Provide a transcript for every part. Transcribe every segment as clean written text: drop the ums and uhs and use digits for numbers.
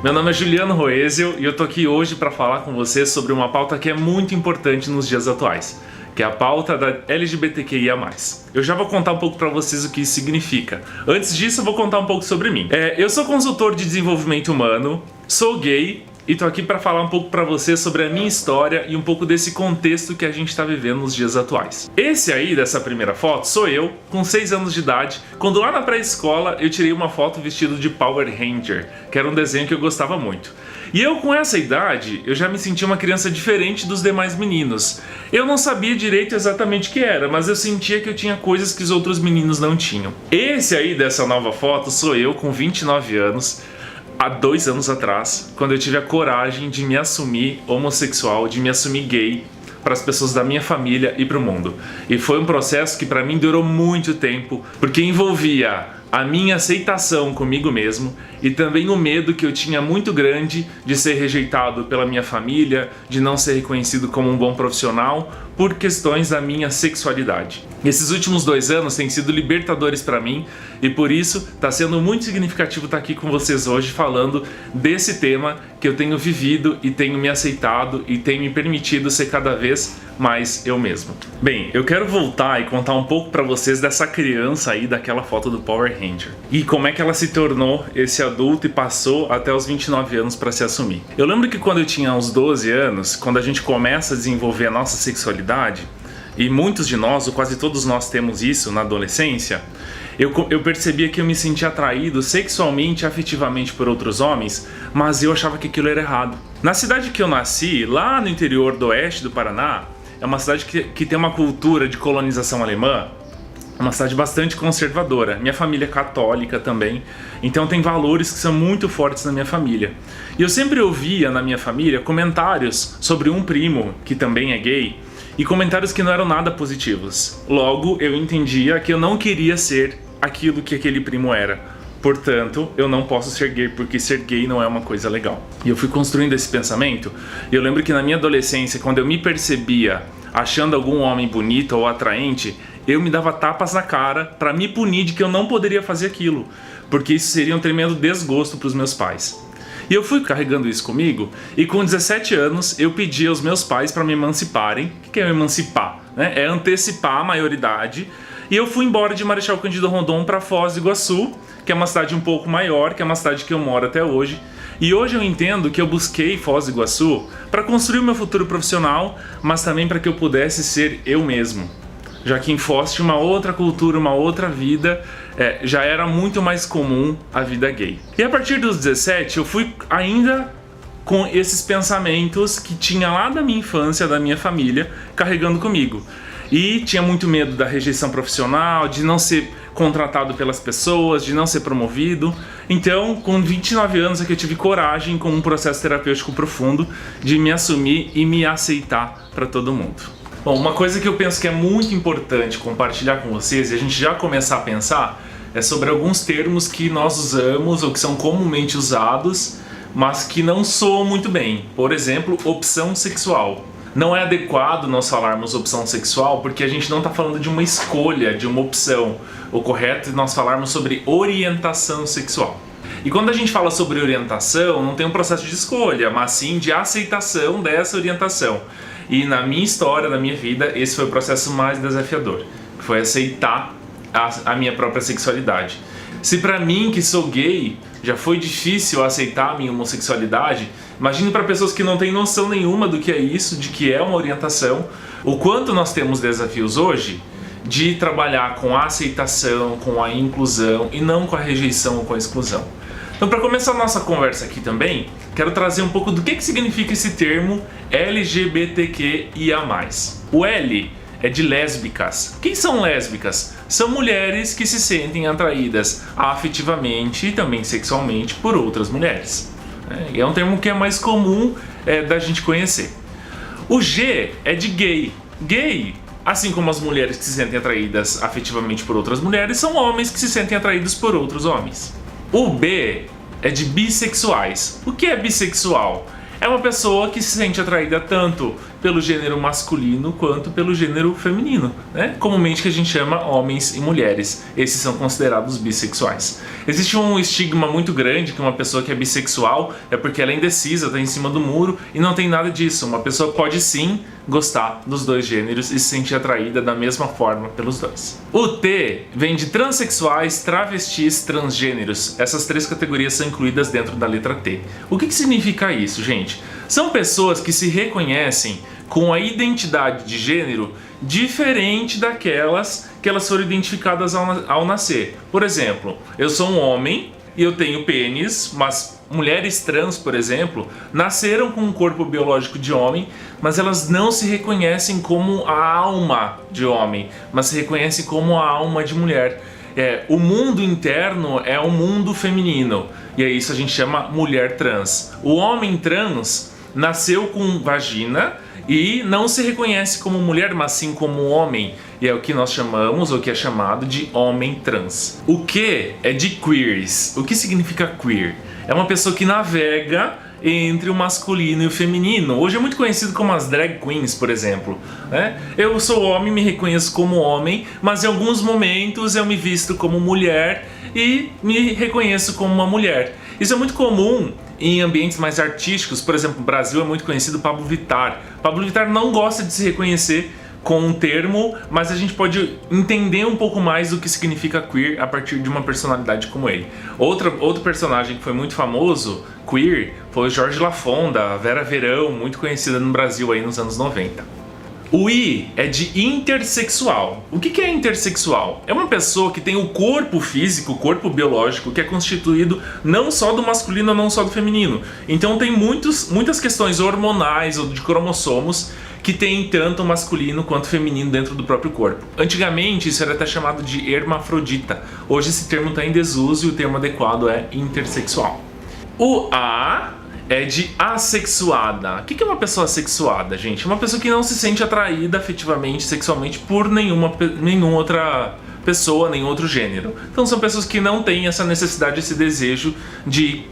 Meu nome é Juliano Roesel e eu tô aqui hoje para falar com você sobre uma pauta que é muito importante nos dias atuais, que é a pauta da LGBTQIA+. Eu já vou contar um pouco para vocês o que isso significa. Antes disso, eu vou contar um pouco sobre mim. Eu sou consultor de desenvolvimento humano, sou gay e tô aqui para falar um pouco para você sobre a minha história e um pouco desse contexto que a gente tá vivendo nos dias atuais. Esse aí, dessa primeira foto, sou eu, com 6 anos de idade, quando lá na pré-escola eu tirei uma foto vestido de Power Ranger, que era um desenho que eu gostava muito. E eu, com essa idade, eu já me sentia uma criança diferente dos demais meninos. Eu não sabia direito exatamente o que era, mas eu sentia que eu tinha coisas que os outros meninos não tinham. Esse aí dessa nova foto sou eu, com 29 anos, há 2 anos atrás, quando eu tive a coragem de me assumir homossexual, de me assumir gay para as pessoas da minha família e para o mundo. E foi um processo que para mim durou muito tempo, porque envolvia a minha aceitação comigo mesmo e também o medo que eu tinha muito grande de ser rejeitado pela minha família, de não ser reconhecido como um bom profissional por questões da minha sexualidade. Esses últimos 2 anos têm sido libertadores para mim e por isso está sendo muito significativo estar aqui com vocês hoje falando desse tema que eu tenho vivido e tenho me aceitado e tenho me permitido ser cada vez mais eu mesmo. Bem, eu quero voltar e contar um pouco para vocês dessa criança aí daquela foto do Power Ranger e como é que ela se tornou esse adulto e passou até os 29 anos para se assumir. Eu lembro que quando eu tinha uns 12 anos, quando a gente começa a desenvolver a nossa sexualidade, e muitos de nós, ou quase todos nós temos isso na adolescência, eu percebia que eu me sentia atraído sexualmente e afetivamente por outros homens, mas eu achava que aquilo era errado. Na cidade que eu nasci, lá no interior do oeste do Paraná, é uma cidade que tem uma cultura de colonização alemã, uma cidade bastante conservadora. Minha família é católica também, então tem valores que são muito fortes na minha família. E eu sempre ouvia na minha família comentários sobre um primo que também é gay, e comentários que não eram nada positivos. Logo, eu entendia que eu não queria ser aquilo que aquele primo era. Portanto, eu não posso ser gay porque ser gay não é uma coisa legal. E eu fui construindo esse pensamento, e eu lembro que na minha adolescência, quando eu me percebia achando algum homem bonito ou atraente, eu me dava tapas na cara para me punir de que eu não poderia fazer aquilo, porque isso seria um tremendo desgosto para os meus pais. E eu fui carregando isso comigo, e com 17 anos eu pedi aos meus pais para me emanciparem. O que é emancipar? É antecipar a maioridade. E eu fui embora de Marechal Cândido Rondon para Foz do Iguaçu, que é uma cidade um pouco maior, que é uma cidade que eu moro até hoje. E hoje eu entendo que eu busquei Foz do Iguaçu para construir o meu futuro profissional, mas também para que eu pudesse ser eu mesmo. Já que em Foz tinha uma outra cultura, uma outra vida, já era muito mais comum a vida gay. E a partir dos 17 eu fui ainda com esses pensamentos que tinha lá da minha infância, da minha família, carregando comigo. E tinha muito medo da rejeição profissional, de não ser contratado pelas pessoas, de não ser promovido. Então, com 29 anos é que eu tive coragem, com um processo terapêutico profundo, de me assumir e me aceitar para todo mundo. Bom, uma coisa que eu penso que é muito importante compartilhar com vocês, e a gente já começar a pensar, é sobre alguns termos que nós usamos ou que são comumente usados, mas que não soam muito bem. Por exemplo, opção sexual. Não é adequado nós falarmos opção sexual porque a gente não está falando de uma escolha, de uma opção. O correto é nós falarmos sobre orientação sexual. E quando a gente fala sobre orientação, não tem um processo de escolha, mas sim de aceitação dessa orientação. E na minha história, na minha vida, esse foi o processo mais desafiador. Foi aceitar a minha própria sexualidade. Se pra mim, que sou gay, já foi difícil aceitar a minha homossexualidade, imagine para pessoas que não têm noção nenhuma do que é isso, de que é uma orientação, o quanto nós temos desafios hoje de trabalhar com a aceitação, com a inclusão e não com a rejeição ou com a exclusão. Então, para começar a nossa conversa aqui também, quero trazer um pouco do que significa esse termo LGBTQIA+. O L é de lésbicas. Quem são lésbicas? São mulheres que se sentem atraídas afetivamente e também sexualmente por outras mulheres. É um termo que é mais comum da gente conhecer. O G é de gay. Gay, assim como as mulheres que se sentem atraídas afetivamente por outras mulheres, são homens que se sentem atraídos por outros homens. O B é de bissexuais. O que é bissexual? É uma pessoa que se sente atraída tanto pelo gênero masculino quanto pelo gênero feminino, né? Comumente que a gente chama homens e mulheres. Esses são considerados bissexuais. Existe um estigma muito grande que uma pessoa que é bissexual é porque ela é indecisa, está em cima do muro, e não tem nada disso. Uma pessoa pode sim gostar dos dois gêneros e se sentir atraída da mesma forma pelos dois. O T vem de transexuais, travestis, transgêneros. Essas três categorias são incluídas dentro da letra T. O que significa isso, gente? São pessoas que se reconhecem com a identidade de gênero diferente daquelas que elas foram identificadas ao nascer. Por exemplo, eu sou um homem e eu tenho pênis, mas mulheres trans, por exemplo, nasceram com um corpo biológico de homem, mas elas não se reconhecem como a alma de homem, mas se reconhecem como a alma de mulher. O mundo interno é um mundo feminino, e é isso a gente chama mulher trans. O homem trans nasceu com vagina e não se reconhece como mulher, mas sim como homem. E é o que nós chamamos, ou que é chamado de homem trans. O Q é de queers. O que significa queer? É uma pessoa que navega entre o masculino e o feminino. Hoje é muito conhecido como as drag queens, por exemplo, né? Eu sou homem, me reconheço como homem, mas em alguns momentos eu me visto como mulher e me reconheço como uma mulher. Isso é muito comum em ambientes mais artísticos. Por exemplo, no Brasil é muito conhecido Pablo Vittar. Pablo Vittar não gosta de se reconhecer com um termo, mas a gente pode entender um pouco mais do que significa queer a partir de uma personalidade como ele. Outro personagem que foi muito famoso, queer, foi o Jorge Lafonda, a Vera Verão, muito conhecida no Brasil aí nos anos 90. O I é de intersexual. O que é intersexual? É uma pessoa que tem o corpo físico, o corpo biológico, que é constituído não só do masculino, não só do feminino. Então tem muitas questões hormonais ou de cromossomos que tem tanto masculino quanto feminino dentro do próprio corpo. Antigamente isso era até chamado de hermafrodita. Hoje esse termo está em desuso e o termo adequado é intersexual. O A é de assexuada. O que é uma pessoa assexuada, gente? Uma pessoa que não se sente atraída afetivamente, sexualmente por nenhuma outra pessoa, nenhum outro gênero. Então são pessoas que não têm essa necessidade, esse desejo de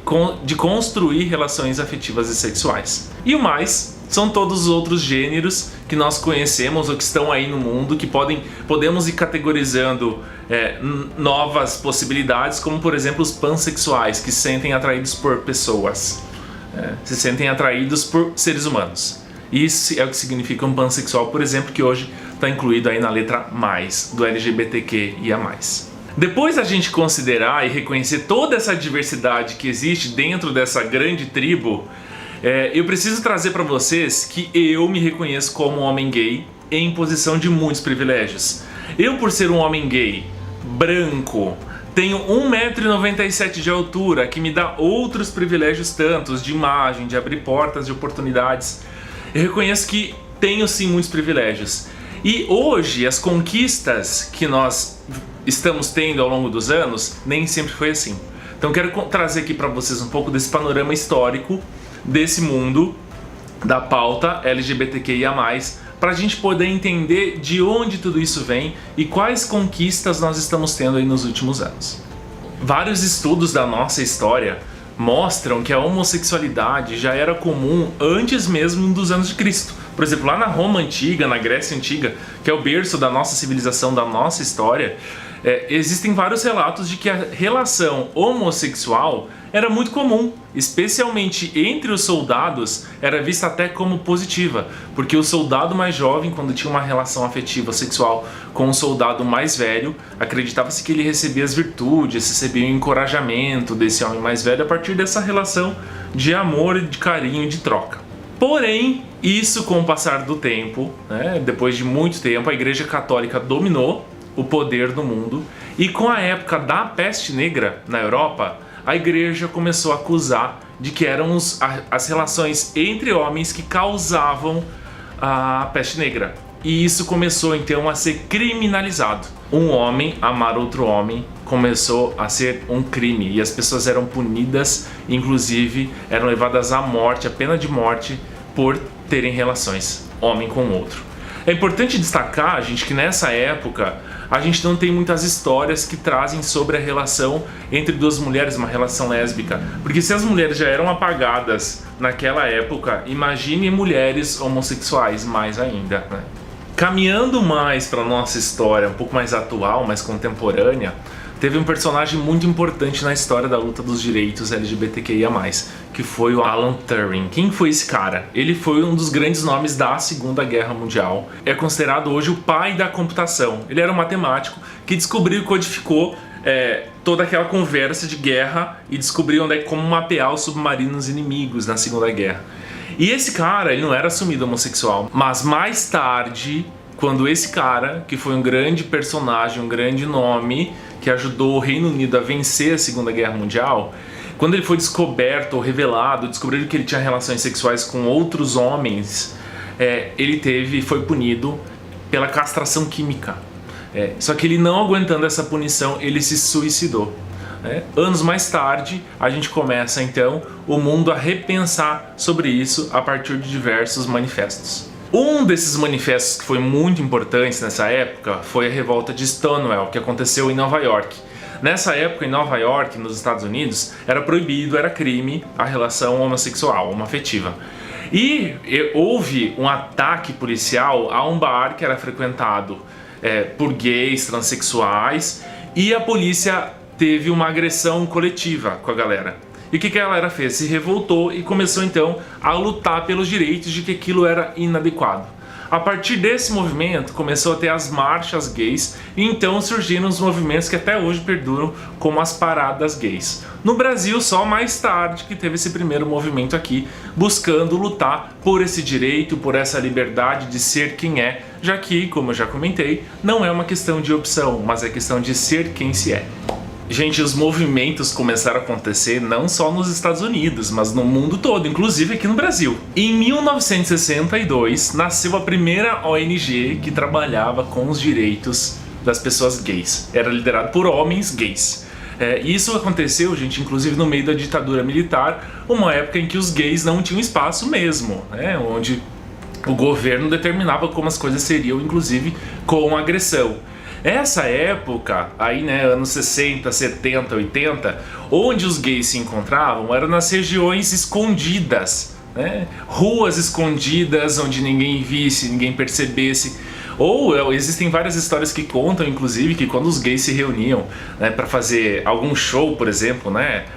construir relações afetivas e sexuais. E o mais são todos os outros gêneros que nós conhecemos ou que estão aí no mundo, que podemos ir categorizando novas possibilidades, como por exemplo os pansexuais, que se sentem atraídos por pessoas. Se sentem atraídos por seres humanos. Isso é o que significa um pansexual, por exemplo, que hoje está incluído aí na letra mais do LGBTQIA+. Depois da gente considerar e reconhecer toda essa diversidade que existe dentro dessa grande tribo, eu preciso trazer para vocês que eu me reconheço como um homem gay em posição de muitos privilégios. Eu, por ser um homem gay, branco, tenho 1,97 m de altura, que me dá outros privilégios tantos de imagem, de abrir portas de oportunidades. Eu reconheço que tenho sim muitos privilégios. E hoje as conquistas que nós estamos tendo ao longo dos anos, nem sempre foi assim. Então quero trazer aqui para vocês um pouco desse panorama histórico desse mundo da pauta LGBTQIA+, para a gente poder entender de onde tudo isso vem e quais conquistas nós estamos tendo aí nos últimos anos. Vários estudos da nossa história mostram que a homossexualidade já era comum antes mesmo dos anos de Cristo. Por exemplo, lá na Roma Antiga, na Grécia Antiga, que é o berço da nossa civilização, da nossa história, existem vários relatos de que a relação homossexual era muito comum, especialmente entre os soldados, era vista até como positiva, porque o soldado mais jovem, quando tinha uma relação afetiva sexual com o soldado mais velho, acreditava-se que ele recebia as virtudes, recebia o encorajamento desse homem mais velho a partir dessa relação de amor, de carinho e de troca. Porém, isso com o passar do tempo, depois de muito tempo, a Igreja Católica dominou o poder do mundo, e com a época da peste negra na Europa, a igreja começou a acusar de que eram as relações entre homens que causavam a peste negra. E isso começou então a ser criminalizado. Um homem amar outro homem começou a ser um crime, e as pessoas eram punidas, inclusive eram levadas à morte, à pena de morte, por terem relações homem com outro. É importante destacar, gente, que nessa época a gente não tem muitas histórias que trazem sobre a relação entre duas mulheres, uma relação lésbica. Porque se as mulheres já eram apagadas naquela época, imagine mulheres homossexuais mais ainda, né? Caminhando mais para nossa história, um pouco mais atual, mais contemporânea, teve um personagem muito importante na história da luta dos direitos LGBTQIA+, que foi o Alan Turing. Quem foi esse cara? Ele foi um dos grandes nomes da Segunda Guerra Mundial. É considerado hoje o pai da computação. Ele era um matemático que descobriu e codificou toda aquela conversa de guerra e descobriu como mapear os submarinos inimigos na Segunda Guerra. E esse cara, ele não era assumido homossexual, mas mais tarde, quando esse cara, que foi um grande personagem, um grande nome, que ajudou o Reino Unido a vencer a Segunda Guerra Mundial, quando ele foi descoberto ou revelado, descobriram que ele tinha relações sexuais com outros homens, ele foi punido pela castração química. Só que ele, não aguentando essa punição, ele se suicidou. Anos mais tarde, a gente começa então o mundo a repensar sobre isso a partir de diversos manifestos. Um desses manifestos que foi muito importante nessa época foi a revolta de Stonewall, que aconteceu em Nova York. Nessa época, em Nova York, nos Estados Unidos, era proibido, era crime a relação homossexual, homoafetiva. E houve um ataque policial a um bar que era frequentado por gays, transexuais, e a polícia teve uma agressão coletiva com a galera. E o que a galera fez? Se revoltou e começou então a lutar pelos direitos de que aquilo era inadequado. A partir desse movimento começou a ter as marchas gays e então surgiram os movimentos que até hoje perduram, como as paradas gays. No Brasil, só mais tarde que teve esse primeiro movimento aqui, buscando lutar por esse direito, por essa liberdade de ser quem é, já que, como eu já comentei, não é uma questão de opção, mas é questão de ser quem se é. Gente, os movimentos começaram a acontecer não só nos Estados Unidos, mas no mundo todo, inclusive aqui no Brasil. Em 1962, nasceu a primeira ONG que trabalhava com os direitos das pessoas gays. Era liderado por homens gays. Isso aconteceu, gente, inclusive no meio da ditadura militar, uma época em que os gays não tinham espaço mesmo, onde o governo determinava como as coisas seriam, inclusive com agressão. Essa época, aí anos 60, 70, 80, onde os gays se encontravam eram nas regiões escondidas, ruas escondidas onde ninguém visse, ninguém percebesse. Ou existem várias histórias que contam, inclusive, que quando os gays se reuniam para fazer algum show, por exemplo,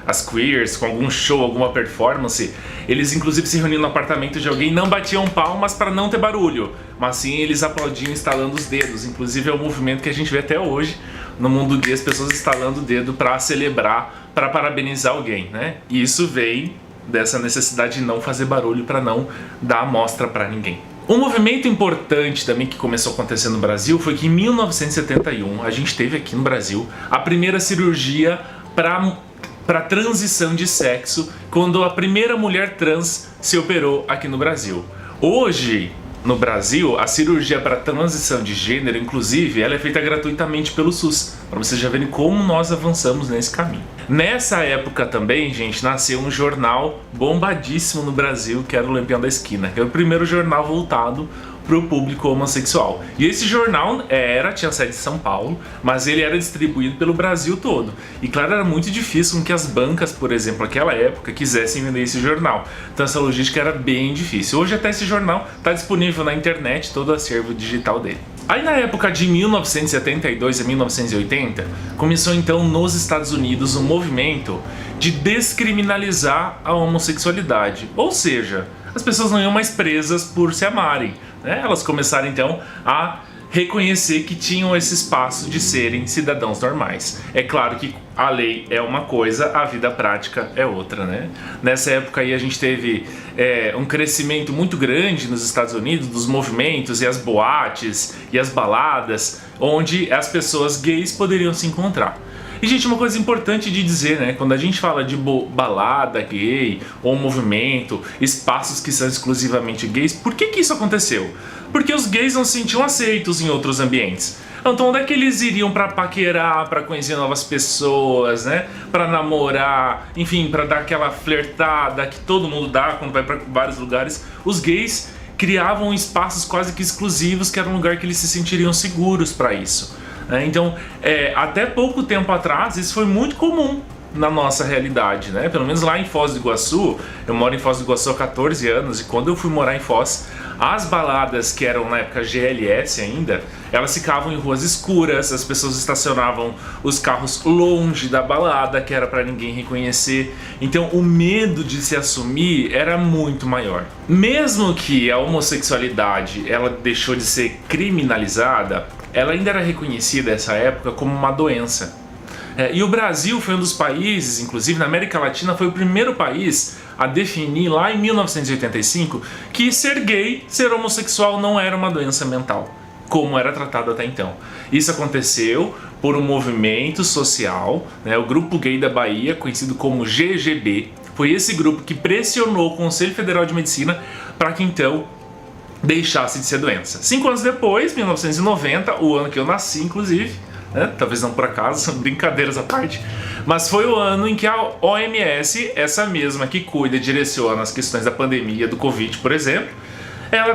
as queers, com algum show, alguma performance, eles inclusive se reuniam no apartamento de alguém, não batiam palmas para não ter barulho, mas sim eles aplaudiam estalando os dedos. Inclusive é um movimento que a gente vê até hoje no mundo gay, as pessoas estalando o dedo para celebrar, para parabenizar alguém, E isso vem dessa necessidade de não fazer barulho para não dar amostra para ninguém. Um movimento importante também que começou a acontecer no Brasil foi que em 1971 a gente teve aqui no Brasil a primeira cirurgia para transição de sexo, quando a primeira mulher trans se operou aqui no Brasil. Hoje, no Brasil, a cirurgia para transição de gênero, inclusive, ela é feita gratuitamente pelo SUS, para vocês já verem como nós avançamos nesse caminho. Nessa época também, gente, nasceu um jornal bombadíssimo no Brasil, que era o Lampião da Esquina, que era o primeiro jornal voltado para o público homossexual. E esse jornal tinha sede em São Paulo, mas ele era distribuído pelo Brasil todo. E claro, era muito difícil com que as bancas, por exemplo, naquela época, quisessem vender esse jornal. Então essa logística era bem difícil. Hoje até esse jornal está disponível na internet, todo o acervo digital dele. Aí na época de 1972 a 1980, começou então nos Estados Unidos um movimento de descriminalizar a homossexualidade. Ou seja, as pessoas não iam mais presas por se amarem. Elas começaram então a reconhecer que tinham esse espaço de serem cidadãos normais. É claro que a lei é uma coisa, a vida prática é outra, Nessa época aí a gente teve um crescimento muito grande nos Estados Unidos dos movimentos e as boates e as baladas, onde as pessoas gays poderiam se encontrar. E, gente, uma coisa importante de dizer, quando a gente fala de balada gay, ou movimento, espaços que são exclusivamente gays, por que isso aconteceu? Porque os gays não se sentiam aceitos em outros ambientes. Então onde é que eles iriam para paquerar, para conhecer novas pessoas, para namorar, enfim, para dar aquela flertada que todo mundo dá quando vai para vários lugares? Os gays criavam espaços quase que exclusivos, que era um lugar que eles se sentiriam seguros para isso. Então, até pouco tempo atrás, isso foi muito comum na nossa realidade, né? Pelo menos lá em Foz do Iguaçu, eu moro em Foz do Iguaçu há 14 anos, e quando eu fui morar em Foz, as baladas que eram na época GLS ainda, elas ficavam em ruas escuras, as pessoas estacionavam os carros longe da balada, que era para ninguém reconhecer. Então o medo de se assumir era muito maior. Mesmo que a homossexualidade ela deixou de ser criminalizada, ela ainda era reconhecida nessa época como uma doença. E o Brasil foi um dos países, inclusive na América Latina, foi o primeiro país a definir lá em 1985 que ser gay, ser homossexual não era uma doença mental, como era tratado até então. Isso aconteceu por um movimento social, né, o Grupo Gay da Bahia, conhecido como GGB, foi esse grupo que pressionou o Conselho Federal de Medicina para que então deixasse de ser doença. 5 anos depois, 1990, o ano que eu nasci inclusive, talvez não por acaso, brincadeiras à parte, mas foi o ano em que a OMS, essa mesma que cuida e direciona as questões da pandemia do Covid, por exemplo, ela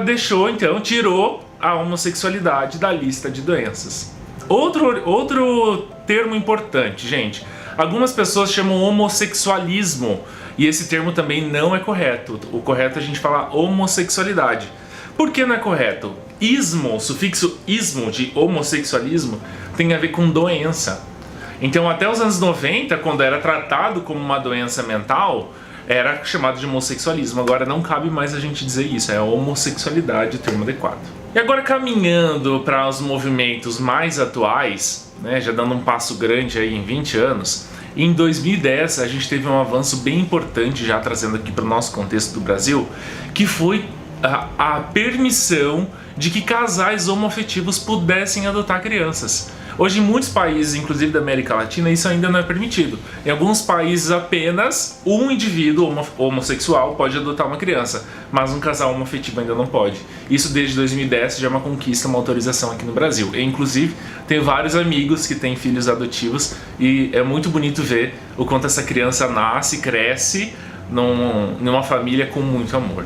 tirou a homossexualidade da lista de doenças. Outro termo importante, gente, algumas pessoas chamam homossexualismo, e esse termo também não é correto. O correto é a gente falar homossexualidade. Por que não é correto? Ismo, o sufixo ismo de homossexualismo tem a ver com doença. Então até os anos 90, quando era tratado como uma doença mental, era chamado de homossexualismo. Agora não cabe mais a gente dizer isso, é homossexualidade o termo adequado. E agora caminhando para os movimentos mais atuais, né, já dando um passo grande aí em 20 anos, em 2010 a gente teve um avanço bem importante, já trazendo aqui para o nosso contexto do Brasil, que foi a permissão de que casais homoafetivos pudessem adotar crianças. Hoje em muitos países, inclusive da América Latina, isso ainda não é permitido. Em alguns países apenas um indivíduo homossexual pode adotar uma criança, mas um casal homoafetivo ainda não pode. Isso desde 2010 já é uma conquista, uma autorização aqui no Brasil. Eu, inclusive, tenho vários amigos que têm filhos adotivos e é muito bonito ver o quanto essa criança nasce, cresce numa família com muito amor.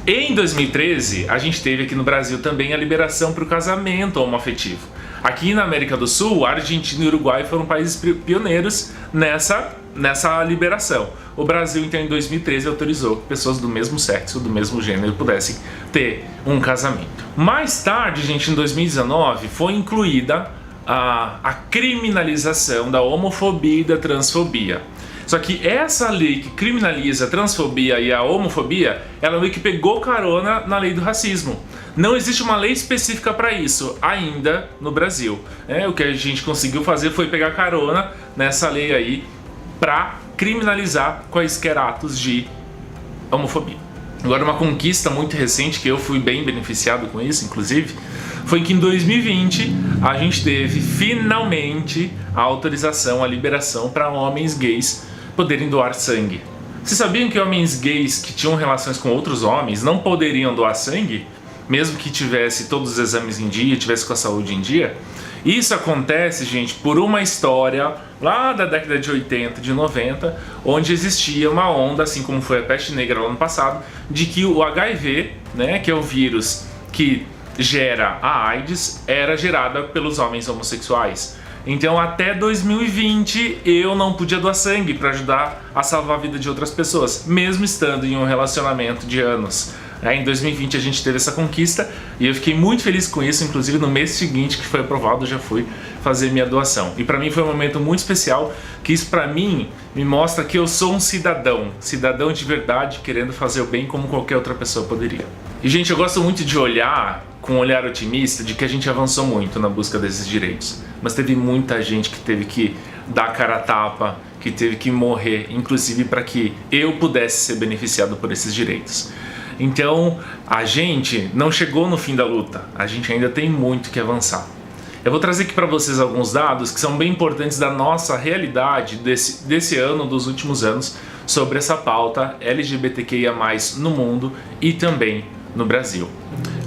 Em 2013, a gente teve aqui no Brasil também a liberação para o casamento homoafetivo. Aqui na América do Sul, a Argentina e o Uruguai foram países pioneiros nessa liberação. O Brasil, então, em 2013, autorizou que pessoas do mesmo sexo, do mesmo gênero, pudessem ter um casamento. Mais tarde, gente, em 2019, foi incluída a criminalização da homofobia e da transfobia. Só que essa lei que criminaliza a transfobia e a homofobia, ela meio que pegou carona na lei do racismo. Não existe uma lei específica para isso ainda no Brasil. O que a gente conseguiu fazer foi pegar carona nessa lei aí para criminalizar quaisquer atos de homofobia. Agora, uma conquista muito recente, que eu fui bem beneficiado com isso, inclusive, foi que em 2020 a gente teve finalmente a autorização, a liberação para homens gays poderem doar sangue. Vocês sabiam que homens gays que tinham relações com outros homens não poderiam doar sangue? Mesmo que tivesse todos os exames em dia, tivesse com a saúde em dia? Isso acontece, gente, por uma história lá da década de 80, de 90, onde existia uma onda, assim como foi a peste negra lá no passado, de que o HIV, né, que é o vírus que gera a AIDS, era gerada pelos homens homossexuais. Então até 2020 eu não podia doar sangue para ajudar a salvar a vida de outras pessoas, mesmo estando em um relacionamento de anos. Em 2020 a gente teve essa conquista e eu fiquei muito feliz com isso. Inclusive no mês seguinte que foi aprovado eu já fui fazer minha doação. E para mim foi um momento muito especial, que isso para mim me mostra que eu sou um cidadão de verdade, querendo fazer o bem como qualquer outra pessoa poderia. E gente, eu gosto muito de olhar com um olhar otimista de que a gente avançou muito na busca desses direitos. Mas teve muita gente que teve que dar a cara a tapa, que teve que morrer, inclusive para que eu pudesse ser beneficiado por esses direitos. Então, a gente não chegou no fim da luta, a gente ainda tem muito que avançar. Eu vou trazer aqui para vocês alguns dados que são bem importantes da nossa realidade desse ano, dos últimos anos, sobre essa pauta LGBTQIA+, no mundo e também no Brasil.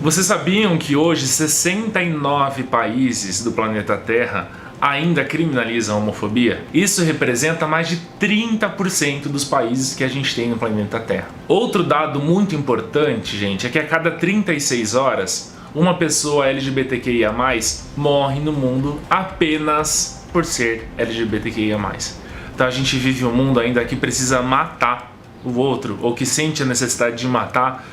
Vocês sabiam que hoje 69 países do planeta Terra ainda criminalizam a homofobia? Isso representa mais de 30% dos países que a gente tem no planeta Terra. Outro dado muito importante, gente, é que a cada 36 horas uma pessoa LGBTQIA+, morre no mundo apenas por ser LGBTQIA+. Então a gente vive um mundo ainda que precisa matar o outro, ou que sente a necessidade de matar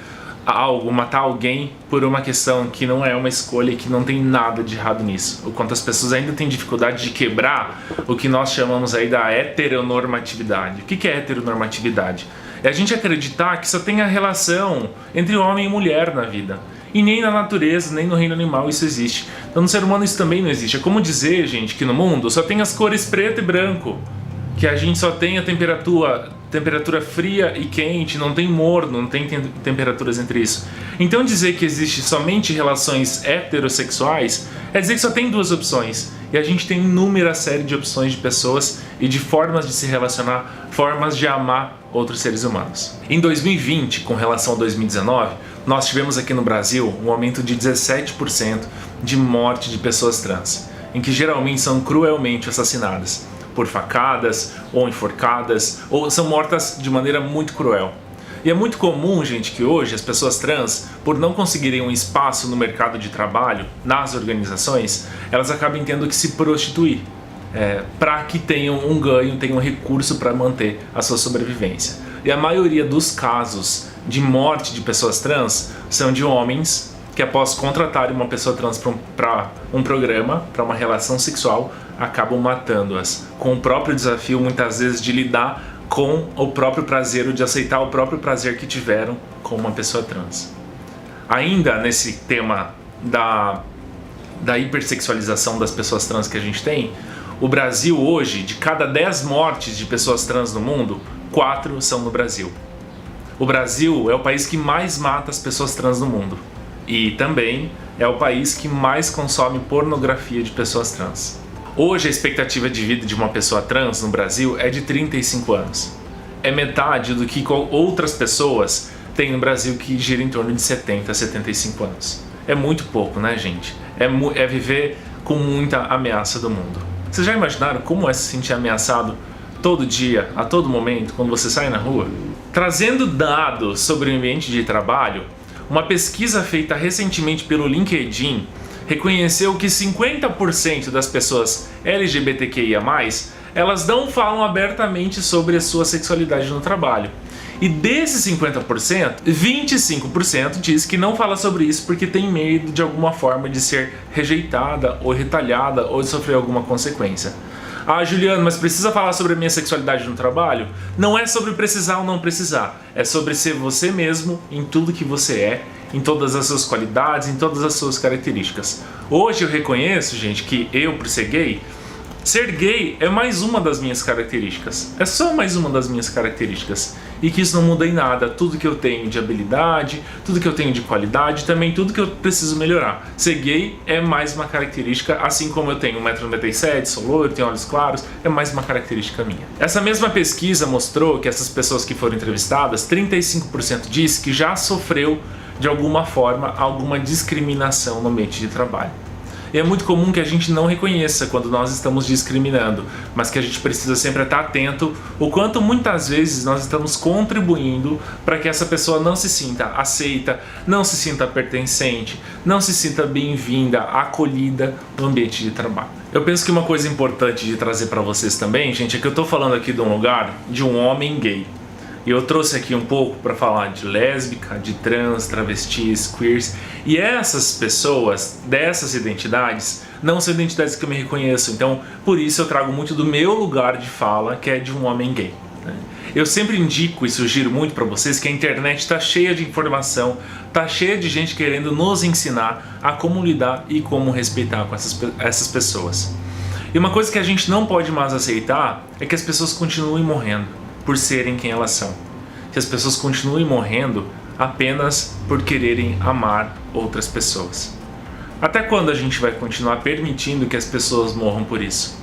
algo, matar alguém por uma questão que não é uma escolha e que não tem nada de errado nisso. O quanto as pessoas ainda têm dificuldade de quebrar o que nós chamamos aí da heteronormatividade. O que é heteronormatividade? É a gente acreditar que só tem a relação entre homem e mulher na vida. E nem na natureza, nem no reino animal isso existe. Então no ser humano isso também não existe. É como dizer, gente, que no mundo só tem as cores preto e branco. Que a gente só tem a temperatura fria e quente, não tem morno, não tem temperaturas entre isso. Então dizer que existe somente relações heterossexuais é dizer que só tem duas opções. E a gente tem inúmeras série de opções de pessoas e de formas de se relacionar, formas de amar outros seres humanos. Em 2020, com relação a 2019, nós tivemos aqui no Brasil um aumento de 17% de morte de pessoas trans, em que geralmente são cruelmente assassinadas por facadas ou enforcadas, ou são mortas de maneira muito cruel. E é muito comum, gente, que hoje as pessoas trans, por não conseguirem um espaço no mercado de trabalho, nas organizações, elas acabem tendo que se prostituir, para que tenham um ganho, tenham um recurso para manter a sua sobrevivência. E a maioria dos casos de morte de pessoas trans são de homens que, após contratarem uma pessoa trans para um programa, para uma relação sexual, acabam matando-as, com o próprio desafio, muitas vezes, de lidar com o próprio prazer, ou de aceitar o próprio prazer que tiveram com uma pessoa trans. Ainda nesse tema da hipersexualização das pessoas trans que a gente tem, o Brasil hoje, de cada 10 mortes de pessoas trans no mundo, 4 são no Brasil. O Brasil é o país que mais mata as pessoas trans no mundo. E também é o país que mais consome pornografia de pessoas trans. Hoje a expectativa de vida de uma pessoa trans no Brasil é de 35 anos. É metade do que outras pessoas têm no Brasil, que gira em torno de 70 a 75 anos. É muito pouco, né, gente? É viver com muita ameaça do mundo. Vocês já imaginaram como é se sentir ameaçado todo dia, a todo momento, quando você sai na rua? Trazendo dados sobre o ambiente de trabalho, uma pesquisa feita recentemente pelo LinkedIn reconheceu que 50% das pessoas LGBTQIA+, elas não falam abertamente sobre a sua sexualidade no trabalho. E desses 50%, 25% diz que não fala sobre isso porque tem medo de alguma forma de ser rejeitada ou retalhada ou de sofrer alguma consequência. Ah, Juliano, mas precisa falar sobre a minha sexualidade no trabalho? Não é sobre precisar ou não precisar. É sobre ser você mesmo em tudo que você é, em todas as suas qualidades, em todas as suas características. Hoje eu reconheço, gente, que eu, por ser gay é mais uma das minhas características. É só mais uma das minhas características. E que isso não muda em nada. Tudo que eu tenho de habilidade, tudo que eu tenho de qualidade, também tudo que eu preciso melhorar. Ser gay é mais uma característica, assim como eu tenho 1,97 m, sou loiro, tenho olhos claros, é mais uma característica minha. Essa mesma pesquisa mostrou que essas pessoas que foram entrevistadas, 35% disse que já sofreu de alguma forma alguma discriminação no ambiente de trabalho. E é muito comum que a gente não reconheça quando nós estamos discriminando, mas que a gente precisa sempre estar atento o quanto muitas vezes nós estamos contribuindo para que essa pessoa não se sinta aceita, não se sinta pertencente, não se sinta bem-vinda, acolhida no ambiente de trabalho. Eu penso que uma coisa importante de trazer para vocês também, gente, é que eu estou falando aqui de um lugar de um homem gay. E eu trouxe aqui um pouco para falar de lésbica, de trans, travestis, queers. E essas pessoas, dessas identidades, não são identidades que eu me reconheço. Então, por isso eu trago muito do meu lugar de fala, que é de um homem gay. Eu sempre indico e sugiro muito para vocês que a internet está cheia de informação, está cheia de gente querendo nos ensinar a como lidar e como respeitar com essas pessoas. E uma coisa que a gente não pode mais aceitar é que as pessoas continuem morrendo por serem quem elas são. Que as pessoas continuem morrendo apenas por quererem amar outras pessoas. Até quando a gente vai continuar permitindo que as pessoas morram por isso?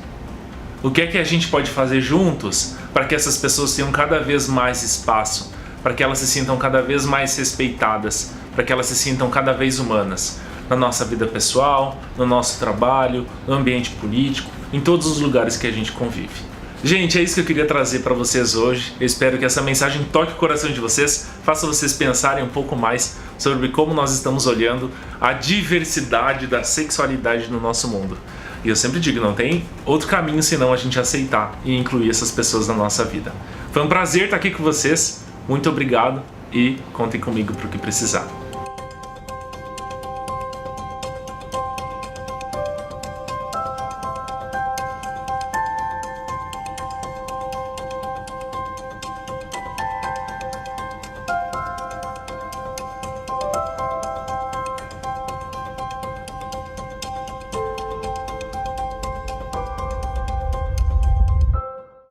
O que é que a gente pode fazer juntos para que essas pessoas tenham cada vez mais espaço, para que elas se sintam cada vez mais respeitadas, para que elas se sintam cada vez humanas, na nossa vida pessoal, no nosso trabalho, no ambiente político, em todos os lugares que a gente convive. Gente, é isso que eu queria trazer para vocês hoje. Eu espero que essa mensagem toque o coração de vocês, faça vocês pensarem um pouco mais sobre como nós estamos olhando a diversidade da sexualidade no nosso mundo. E eu sempre digo, não tem outro caminho senão a gente aceitar e incluir essas pessoas na nossa vida. Foi um prazer estar aqui com vocês, muito obrigado e contem comigo para o que precisar.